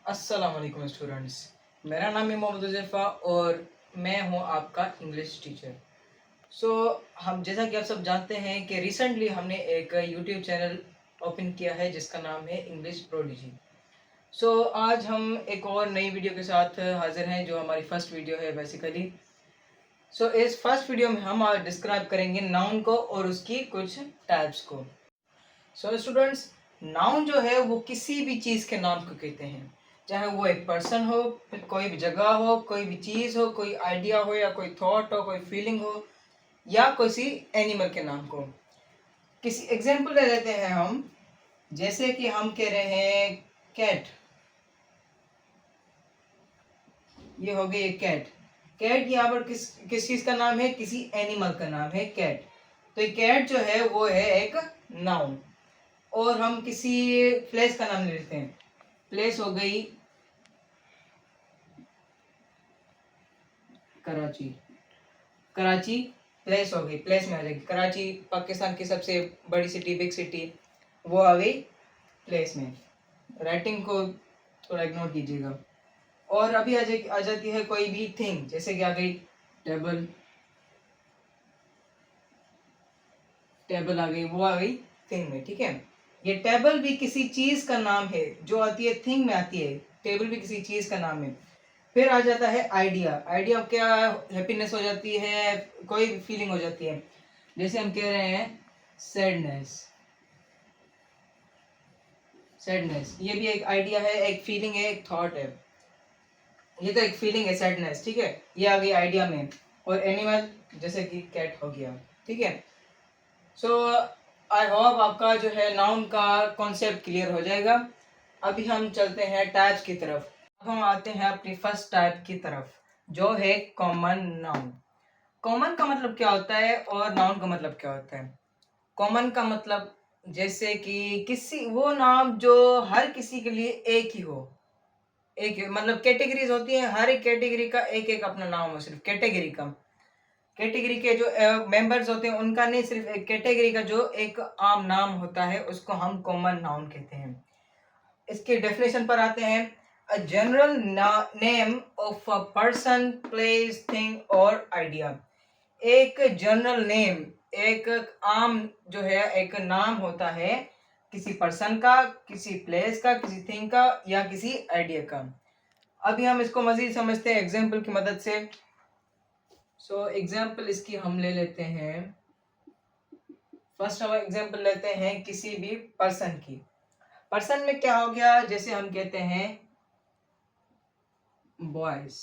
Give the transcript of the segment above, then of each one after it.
अस्सलाम वालेकुम स्टूडेंट्स, मेरा नाम है मोहम्मद हुज़ैफ़ा और मैं हूं आपका इंग्लिश टीचर। हम जैसा कि आप सब जानते हैं कि रिसेंटली हमने एक यूट्यूब चैनल ओपन किया है जिसका नाम है इंग्लिश प्रोडिजी। आज हम एक और नई वीडियो के साथ हाज़िर हैं जो हमारी फर्स्ट वीडियो है बेसिकली। इस फर्स्ट वीडियो में हम आज डिस्क्राइब करेंगे नाउन को और उसकी कुछ टाइप्स को। स्टूडेंट्स, नाउन जो है वो किसी भी चीज़ के नाम को कहते हैं, चाहे वो एक पर्सन हो, कोई भी जगह हो, कोई भी चीज़ हो, कोई आइडिया हो या कोई थॉट हो, कोई फीलिंग हो या किसी एनिमल के नाम को। किसी एग्जाम्पल ले लेते हैं हम, जैसे कि हम कह रहे हैं कैट, ये हो गई कैट। कैट यहाँ पर किस चीज़ का नाम है? किसी एनिमल का नाम है कैट। तो ये कैट जो है वो है एक नाउन। और हम किसी प्लेस का नाम ले लेते हैं, प्लेस हो गई कराची। कराची प्लेस हो गई, प्लेस में आ जाएगी। कराची पाकिस्तान की सबसे बड़ी सिटी, बिग सिटी, वो आ गई प्लेस में। राइटिंग को थोड़ा इग्नोर कीजिएगा। और अभी आ जाती है कोई भी थिंग, जैसे कि आ गई टेबल, टेबल आ गई, वो आ गई थिंग में। ठीक है, ये टेबल भी किसी चीज का नाम है जो आती है थिंग में आती है। टेबल भी किसी चीज का नाम है। फिर आ जाता है आइडिया। आइडिया क्या? हैप्पीनेस हो जाती है, कोई भी फीलिंग हो जाती है। जैसे हम कह रहे हैं सैडनेस, सैडनेस ये भी एक आइडिया है, एक फीलिंग है, एक थॉट है। ये तो एक फीलिंग है सैडनेस, ठीक है, ये आ गई आइडिया में। और एनिमल जैसे कि कैट हो गया। ठीक है, आई होप आपका जो है नाउन का कॉन्सेप्ट क्लियर हो जाएगा। अभी हम चलते हैं टाइप्स की तरफ। अब हम आते हैं अपनी फर्स्ट टाइप की तरफ, जो है कॉमन नाउन। कॉमन का मतलब क्या होता है और नाउन का मतलब क्या होता है? कॉमन का मतलब जैसे कि किसी वो नाम जो हर किसी के लिए एक ही हो। एक मतलब कैटेगरीज होती हैं, हर एक कैटेगरी का एक एक अपना नाम हो, सिर्फ कैटेगरी का। कैटेगरी के जो मेंबर्स होते हैं उनका नहीं, सिर्फ एक कैटेगरी का जो एक आम नाम होता है उसको हम कॉमन नाउन कहते हैं। इसके डेफिनेशन पर आते हैं। A general name of a person, place, thing और आइडिया। एक जनरल नेम, एक आम जो है एक नाम होता है किसी पर्सन का, किसी प्लेस का, किसी थिंग का या किसी आइडिया का। अभी हम इसको मजीद समझते हैं एग्जाम्पल की मदद से। एग्जाम्पल इसकी हम ले लेते हैं। फर्स्ट हम एग्जाम्पल लेते हैं किसी भी पर्सन की। पर्सन में क्या हो गया? जैसे हम कहते हैं बॉयज।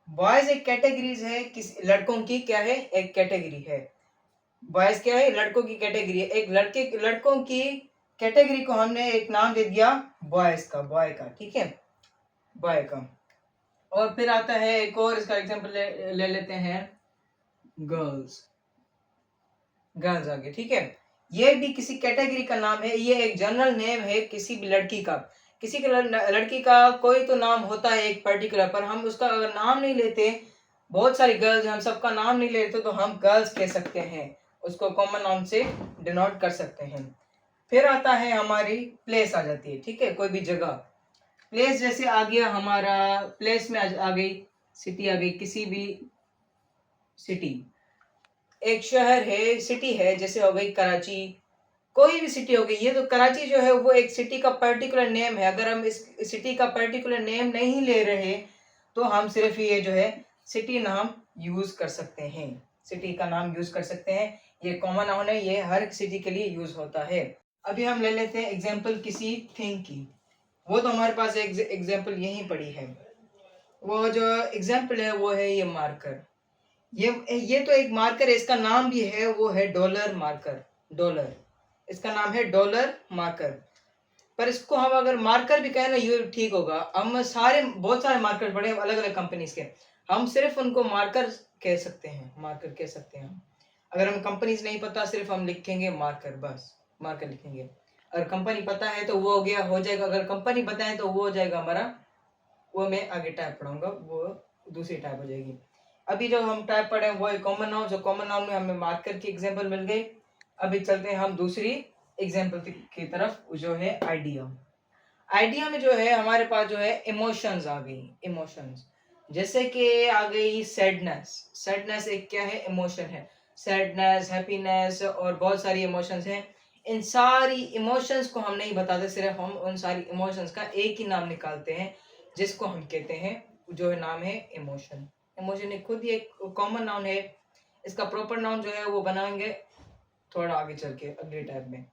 बॉयज एक कैटेगरीज है, किसी लड़कों की क्या है? एक कैटेगरी है। बॉयज क्या है? लड़कों की कैटेगरी है। एक लड़कों की कैटेगरी को हमने एक नाम दे दिया बॉयज का, बॉय का। ठीक है, बॉय का। और फिर आता है एक और, इसका एग्जांपल ले लेते हैं गर्ल्स। गर्ल्स आगे, ठीक है, ये भी किसी कैटेगरी का नाम है। ये एक जनरल नेम है किसी भी लड़की का। किसी के लड़की का कोई तो नाम होता है एक पर्टिकुलर, पर हम उसका अगर नाम नहीं लेते, बहुत सारी गर्ल्स, हम सबका नाम नहीं लेते तो हम गर्ल्स कह सकते हैं, उसको कॉमन नाउन से डिनोट कर सकते हैं। फिर आता है हमारी प्लेस आ जाती है। ठीक है, कोई भी जगह। प्लेस जैसे आ गया हमारा, प्लेस में आ गई सिटी, आ गई किसी भी सिटी। एक शहर है, सिटी है, जैसे हो गई कराची, कोई भी सिटी हो गई। ये तो कराची जो है वो एक सिटी का पर्टिकुलर नेम है। अगर हम इस सिटी का पर्टिकुलर नेम नहीं ले रहे तो हम सिर्फ ये जो है सिटी नाम यूज कर सकते हैं, सिटी का नाम यूज कर सकते हैं। ये कॉमन नाउन है, ये हर सिटी के लिए यूज होता है। अभी हम ले लेते हैं एग्जाम्पल किसी थिंग की। वो तो हमारे पास एग्जाम्पल यहीं पड़ी है। वो जो एग्जाम्पल है वो है ये मार्कर। ये तो एक मार्कर है, इसका नाम भी है, वो है डॉलर मार्कर। डॉलर, इसका नाम है डॉलर मार्कर। पर इसको हम अगर मार्कर भी कहें ना, ये ठीक होगा। हम बहुत सारे मार्कर पड़े अलग अलग कंपनीज के, हम सिर्फ उनको मार्कर कह सकते हैं, मार्कर कह सकते हैं। अगर हम कंपनीज नहीं पता, सिर्फ हम लिखेंगे मार्कर, बस मार्कर लिखेंगे। अगर कंपनी पता है तो वो हो गया, हो जाएगा। अगर कंपनी पता है तो वो हो जाएगा हमारा, वो मैं आगे टाइप पढ़ाऊंगा, वो दूसरी टाइप हो जाएगी। अभी जो हम टाइप पढ़े वो है कॉमन नाउन। जो कॉमन नाउन में हमें मार्कर की एग्जांपल मिल गई। अभी चलते हैं हम दूसरी एग्जाम्पल की तरफ, जो है आइडिया। आइडिया में जो है हमारे पास जो है इमोशंस आ गई, इमोशंस। जैसे कि आ गई सैडनेस। सैडनेस एक क्या है, इमोशन है। सैडनेस, हैप्पीनेस और बहुत सारी इमोशंस हैं। इन सारी इमोशंस को हम नहीं बताते, सिर्फ हम उन सारी इमोशंस का एक ही नाम निकालते हैं, जिसको हम कहते हैं, जो है नाम है इमोशन। इमोशन एक खुद ही एक कॉमन नाउन है। इसका प्रॉपर नाउन जो है वो बनाएंगे थोड़ा आगे चल के अगले टाइप में।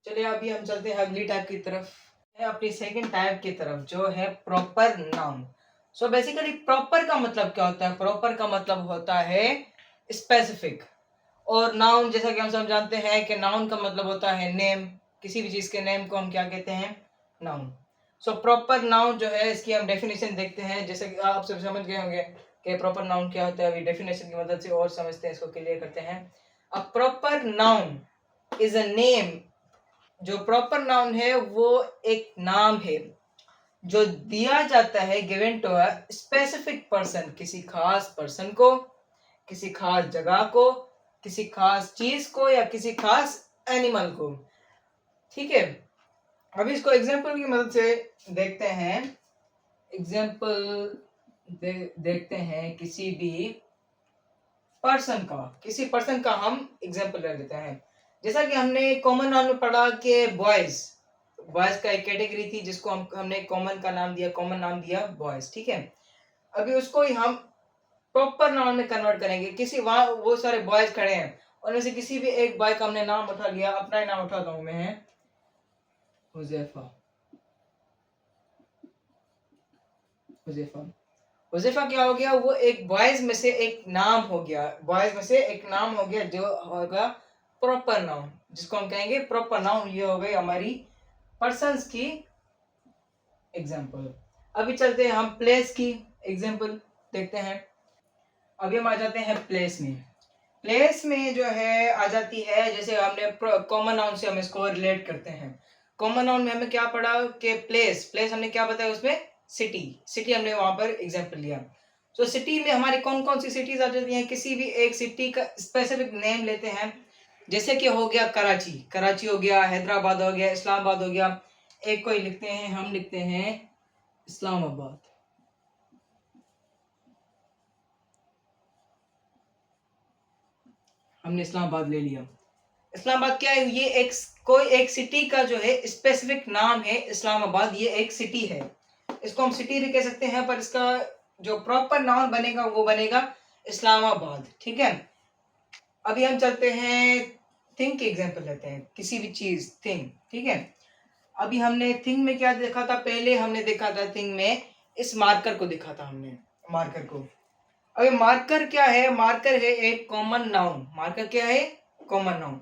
चलिए अभी हम चलते हैं अगली टाइप की तरफ, है अपनी सेकंड टाइप की तरफ, जो है proper noun. So basically proper का मतलब क्या होता है? प्रॉपर का मतलब होता है स्पेसिफिक। और नाउन, जैसा कि हम सब जानते हैं कि नाउन का मतलब होता है नेम। किसी भी चीज के नेम को हम क्या कहते हैं? नाउन। सो प्रॉपर नाउन जो है, इसकी हम डेफिनेशन देखते हैं। जैसे कि आप सब समझ गए होंगे कि प्रॉपर नाउन क्या होता है। अभी डेफिनेशन की मदद से और समझते हैं, इसको क्लियर करते हैं। A proper noun is a name. जो प्रॉपर नाउन है वो एक नाम है जो दिया जाता है, given to a specific person, किसी खास पर्सन को, किसी खास जगह को, किसी खास चीज को, या किसी खास एनिमल को। ठीक है, अभी इसको एग्जांपल की मदद से देखते हैं। एग्जांपल देखते हैं किसी भी पर्सन का, किसी पर्सन का हम एग्जांपल ले लेते हैं। जैसा कि हमने कॉमन नाउन में पढ़ा कि बॉयज, बॉयज का एक कैटेगरी थी जिसको हमने कॉमन का नाम दिया, कॉमन नाम दिया बॉयज। ठीक है, अभी उसको ही हम प्रॉपर नाउन में कन्वर्ट करेंगे। किसी वहां वो सारे बॉयज खड़े हैं, उनमें से किसी भी एक बॉय का हमने नाम उठा लिया। अपना ही नाम उठाता हूं मैं, है हुजैफा। हुजैफा, हुजैफा क्या हो गया? वो एक बॉयज में से एक नाम हो गया, बॉयज में से एक नाम हो गया, जो होगा प्रॉपर नाउन, जिसको हम कहेंगे प्रॉपर नाउन। ये हो गई हमारी पर्सन्स की एग्जांपल। अभी चलते हैं हम प्लेस की एग्जांपल देखते हैं। अभी हम आ जाते हैं प्लेस में। प्लेस में जो है आ जाती है, जैसे हमने कॉमन नाउन से हम इसको रिलेट करते हैं। कॉमन नाउन में हमें क्या पढ़ा कि प्लेस, प्लेस हमने क्या बताया उसमें? सिटी। सिटी हमने वहां पर एग्जांपल लिया। तो सिटी में हमारी कौन कौन सी सिटीज आ जाती हैं? किसी भी एक सिटी का स्पेसिफिक नेम लेते हैं। जैसे कि हो गया कराची, कराची हो गया, हैदराबाद हो गया, इस्लामाबाद हो गया। एक कोई लिखते हैं, हम लिखते हैं इस्लामाबाद। हमने इस्लामाबाद ले लिया। इस्लामाबाद क्या है? ये एक कोई एक सिटी का जो है स्पेसिफिक नाम है इस्लामाबाद। ये एक सिटी है, इसको हम सिटी भी कह सकते हैं, पर इसका जो प्रॉपर नाउन बनेगा वो बनेगा इस्लामाबाद। ठीक है, अभी हम चलते हैं थिंग के एग्जांपल लेते हैं। किसी भी चीज, थिंग। ठीक है, अभी हमने थिंग में क्या देखा था? पहले हमने देखा था थिंग में इस मार्कर को देखा था हमने, मार्कर को। अभी मार्कर क्या है? मार्कर है एक कॉमन नाउन। मार्कर क्या है? Common noun.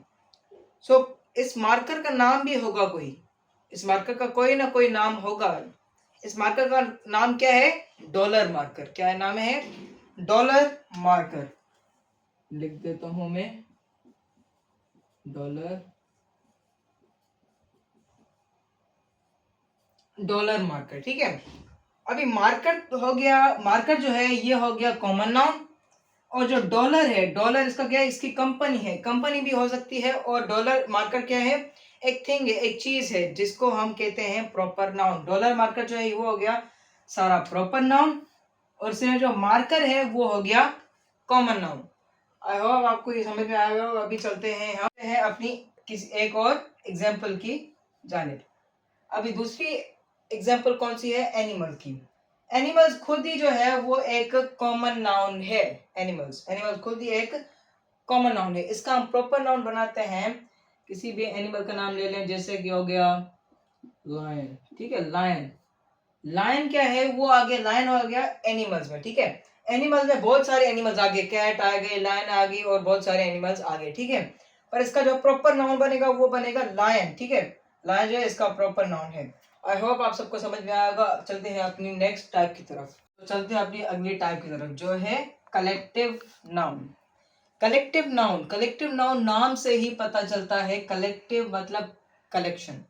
सो इस मार्कर का नाम भी होगा कोई, इस मार्कर का कोई ना कोई नाम होगा। इस मार्कर का नाम क्या है? Dollar marker. क्या है नाम है? Dollar marker. लिख देता हूं मैं, डॉलर, डॉलर मार्कर। ठीक है, अभी मार्कर हो गया, मार्कर जो है ये हो गया कॉमन नाउन। और जो डॉलर है, डॉलर इसका क्या है? इसकी कंपनी है, कंपनी भी हो सकती है। और डॉलर मार्कर क्या है? एक थिंग है, एक चीज है, जिसको हम कहते हैं प्रॉपर नाउन। डॉलर मार्कर जो है वो हो गया सारा प्रॉपर नाउन, और इसमें जो मार्कर है वो हो गया कॉमन नाउन। आई होप आपको ये समझ में आएगा। अभी चलते हैं हम अपनी किसी एक और एग्जाम्पल की जानिब। अभी दूसरी एग्जाम्पल कौन सी है? एनिमल की। एनिमल्स खुद ही जो है वो एक कॉमन नाउन है। एनिमल्स, एनिमल्स खुद ही एक कॉमन नाउन है। इसका हम प्रॉपर नाउन बनाते हैं। किसी भी एनिमल का नाम ले लें, जैसे कि हो गया लायन। ठीक है, लायन। लायन क्या है? वो आ गया, लायन आ गया एनिमल्स में। ठीक है, एनिमल्स में बहुत सारे एनिमल्स आ गए, कैट आ गए, लायन आ गई, और बहुत सारे एनिमल्स आ गए। ठीक है, पर इसका जो प्रॉपर नाउन बनेगा वो बनेगा लायन। ठीक है, लायन जो है इसका प्रॉपर नाउन है। आई होप आप सबको समझ में आएगा। चलते हैं अपनी नेक्स्ट टाइप की तरफ। तो चलते हैं अपनी अगली टाइप की तरफ, जो है collective noun. Collective noun, collective noun नाम से ही पता चलता है। कलेक्टिव मतलब कलेक्शन,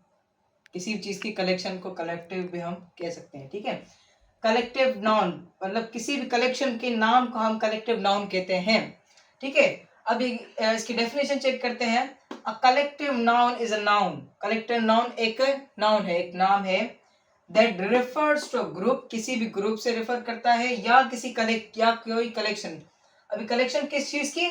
किसी चीज की कलेक्शन को कलेक्टिव भी हम कह सकते हैं। ठीक है, कलेक्टिव नाउन मतलब किसी भी कलेक्शन के नाम को हम कलेक्टिव नाउन कहते हैं। ठीक है, अभी इसकी डेफिनेशन चेक करते हैं। A collective noun is a noun. Collective noun एक नाउन है, एक नाम है। दैट रेफर्स टू ग्रुप, किसी भी ग्रुप से रेफर करता है, या किसी कलेक्ट या कोई कलेक्शन। अभी कलेक्शन किस चीज की?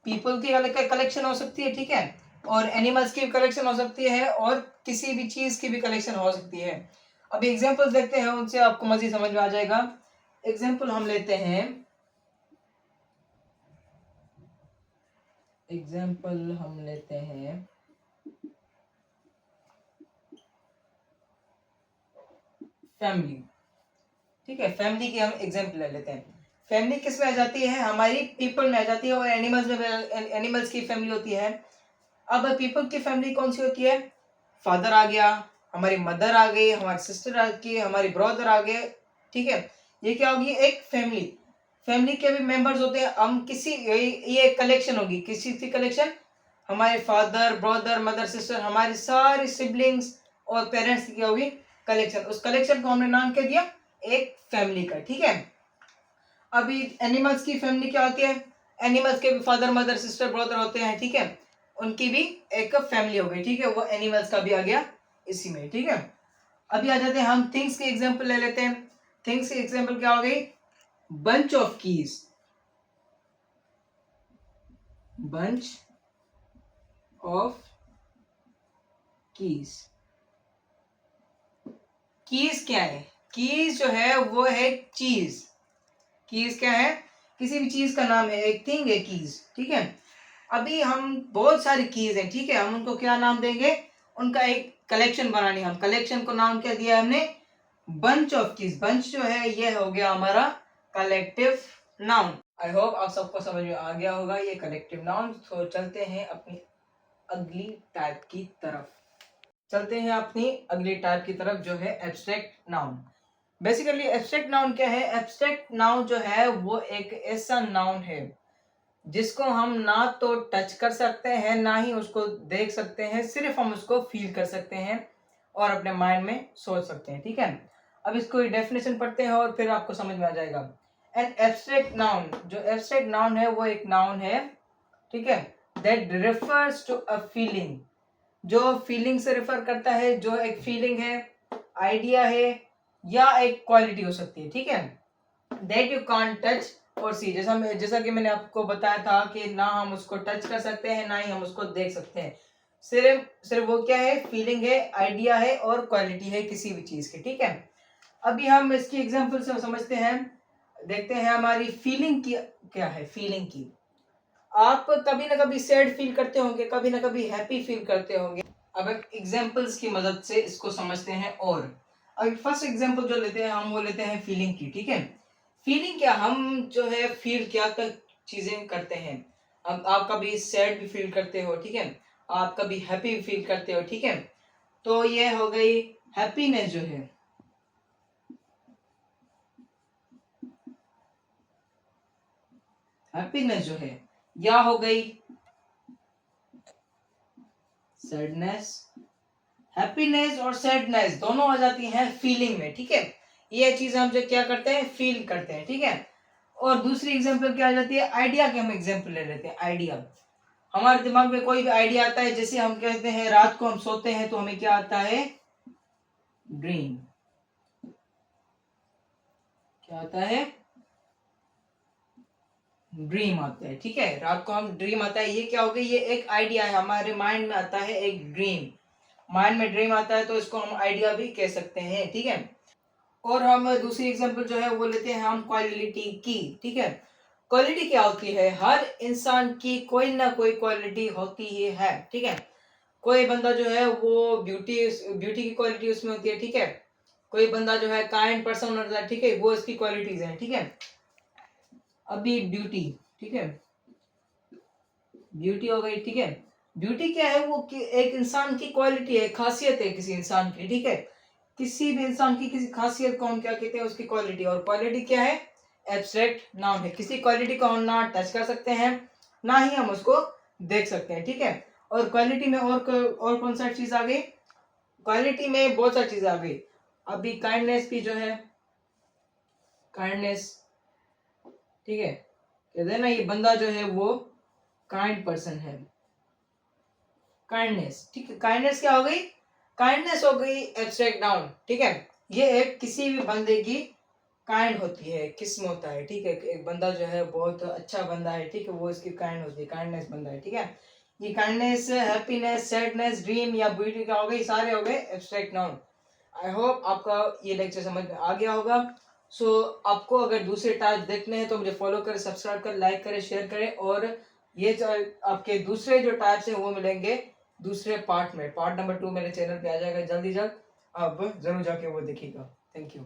पीपल की कलेक्शन हो सकती है, ठीक है, और एनिमल्स की भी कलेक्शन हो सकती है, और किसी भी चीज की भी कलेक्शन हो सकती है। अभी एग्जांपल्स देखते हैं, उनसे आपको मजीद समझ में आ जाएगा। एग्जांपल हम लेते हैं, फैमिली। ठीक है, फैमिली की हम एग्जांपल ले लेते हैं। फैमिली किस में आ जाती है? हमारी पीपल में आ जाती है, और एनिमल्स में एनिमल्स की फैमिली होती है। अब पीपल की फैमिली कौन सी होती है? फादर आ गया, हमारी मदर आ गई, हमारी सिस्टर आ गई, हमारी ब्रदर आ गए, ठीक है। ये क्या होगी? एक फैमिली। फैमिली के भी मेंबर्स होते हैं। हम किसी ये कलेक्शन होगी, किसी की कलेक्शन, हमारे फादर ब्रदर मदर सिस्टर, हमारी सारी सिबलिंग्स और पेरेंट्स की होगी कलेक्शन। उस कलेक्शन को हमने नाम क्या दिया? एक फैमिली का, ठीक है। अभी एनिमल्स की फैमिली क्या होती है? एनिमल्स के भी फादर मदर सिस्टर ब्रदर होते हैं, ठीक है, उनकी भी एक फैमिली हो गई, ठीक है, वो एनिमल्स का भी आ गया इसी में, ठीक है। अभी आ जाते हैं हम थिंग्स के एग्जांपल ले लेते हैं। थिंग्स की एग्जांपल क्या हो गई? Bunch of keys, bunch of keys. Keys क्या है? कीज जो है वो है चीज। कीज क्या है? किसी भी चीज का नाम है, एक थिंग है कीज, ठीक है। अभी हम बहुत सारी कीज हैं, ठीक है, हम उनको क्या नाम देंगे? उनका एक कलेक्शन बनानी है। हम कलेक्शन को नाम क्या दिया हमने? Bunch of keys. बंच जो है ये हो गया हमारा कलेक्टिव नाउन। आई होप आप सबको समझ में आ गया होगा ये कलेक्टिव नाउन। तो चलते हैं अपनी अगली टाइप की तरफ। चलते हैं अपनी अगली टाइप की तरफ, जो है abstract noun. Basically abstract noun क्या है? एब्स्ट्रैक्ट नाउन जो है वो एक ऐसा नाउन है जिसको हम ना तो टच कर सकते हैं, ना ही उसको देख सकते हैं, सिर्फ हम उसको फील कर सकते हैं और अपने माइंड में सोच सकते हैं, ठीक है। अब इसको डेफिनेशन पढ़ते हैं और फिर आपको समझ में आ जाएगा। एन एब्स्ट्रैक्ट नाउन, जो एब्स्ट्रैक्ट नाउन है वो एक नाउन है, ठीक है, that refers to a feeling, जो फीलिंग से रेफर करता है, जो एक फीलिंग है, आइडिया है, या एक क्वालिटी हो सकती है, ठीक है, दैट यू कांट टच और सी। जैसा कि मैंने आपको बताया था कि ना हम उसको टच कर सकते हैं, ना ही हम उसको देख सकते हैं। सिर्फ सिर्फ वो क्या है? फीलिंग है, आइडिया है और क्वालिटी है किसी भी चीज की, ठीक है। अभी हम इसकी एग्जांपल से समझते हैं, देखते हैं हमारी फीलिंग की क्या है। फीलिंग की, आप कभी ना कभी सैड फील करते होंगे, कभी ना कभी हैप्पी फील करते होंगे। अब एग्जांपल्स की मदद से इसको समझते हैं। और अभी फर्स्ट एग्जांपल जो लेते हैं हम, वो लेते हैं फीलिंग की, ठीक है। फीलिंग क्या? हम जो है फील क्या कर चीजें करते हैं। अब आप कभी सैड भी फील करते हो, ठीक है, आप कभी हैप्पी भी फील करते हो, ठीक है। तो ये हो गई हैप्पीनेस जो है, हैप्पीनेस जो है, या हो गई सैडनेस। हैप्पीनेस और सैडनेस दोनों आ जाती हैं फीलिंग में, ठीक है। ये चीज हम जो क्या करते हैं? फील करते हैं, ठीक है। और दूसरी एग्जांपल क्या आ जाती है? आइडिया की हम एग्जांपल ले लेते हैं। आइडिया, हमारे दिमाग में कोई भी आइडिया आता है, जैसे हम कहते हैं रात को हम सोते हैं तो हमें क्या आता है? ड्रीम। क्या आता है? ड्रीम आता है, ठीक है। रात को हम ड्रीम आता है, ये क्या हो गई? ये एक आइडिया है, हमारे माइंड में आता है एक ड्रीम। माइंड में ड्रीम आता है तो इसको हम आइडिया भी कह सकते हैं, ठीक है। और हम दूसरी एग्जांपल जो है वो लेते हैं हम क्वालिटी की, ठीक है। क्वालिटी क्या होती है? हर इंसान की कोई ना कोई क्वालिटी होती ही है, ठीक है। कोई बंदा जो है वो ब्यूटी ब्यूटी की क्वालिटी उसमें होती है, ठीक है। कोई बंदा जो है काइंड पर्सन होता है, ठीक है, वो इसकी क्वालिटीज हैं, ठीक है। अभी ब्यूटी, ठीक है, ब्यूटी हो गई, ठीक है। ब्यूटी क्या है? वो एक इंसान की क्वालिटी है, खासियत है किसी इंसान की, ठीक है। किसी भी इंसान की किसी खासियत को हम क्या कहते हैं? उसकी क्वालिटी। और क्वालिटी क्या है? एब्स्ट्रैक्ट नाउन है। किसी क्वालिटी को हम ना टच कर सकते हैं, ना ही हम उसको देख सकते हैं, ठीक है। और क्वालिटी में और कौन सा चीज आ गई? क्वालिटी में बहुत सारी चीजें आ गई। अभी काइंडनेस भी जो है, काइंडनेस, ठीक है, कहते हैं ना ये बंदा जो है वो काइंड पर्सन है, काइंडनेस, ठीक है। काइंडनेस क्या हो गई? काइंडनेस हो गई एब्स्ट्रैक्ट नाउन, ठीक है। ये एक किसी भी बंदे की काइंड होती है, किस्म होता है, ठीक है। एक बंदा जो है बहुत अच्छा बंदा है, ठीक है, वो इसकी काइंड होती है, काइंडनेस बंदा है, ठीक है। ये काइंडनेस, हैप्पीनेस, सैडनेस, ड्रीम या ब्यूटी का हो गई, सारे हो गए एब्स्ट्रैक्ट नाउन। आई होप आपका ये लेक्चर समझ में आ गया होगा। सो आपको अगर दूसरे टाइप देखने हैं तो मुझे फॉलो करें, सब्सक्राइब करें, लाइक करें, शेयर करें। और ये जो आपके दूसरे जो टाइप्स हैं वो मिलेंगे दूसरे पार्ट में। पार्ट नंबर 2 मेरे चैनल पे आ जाएगा जल्दी जल्द, आप जरूर जाके वो देखिएगा। Thank you.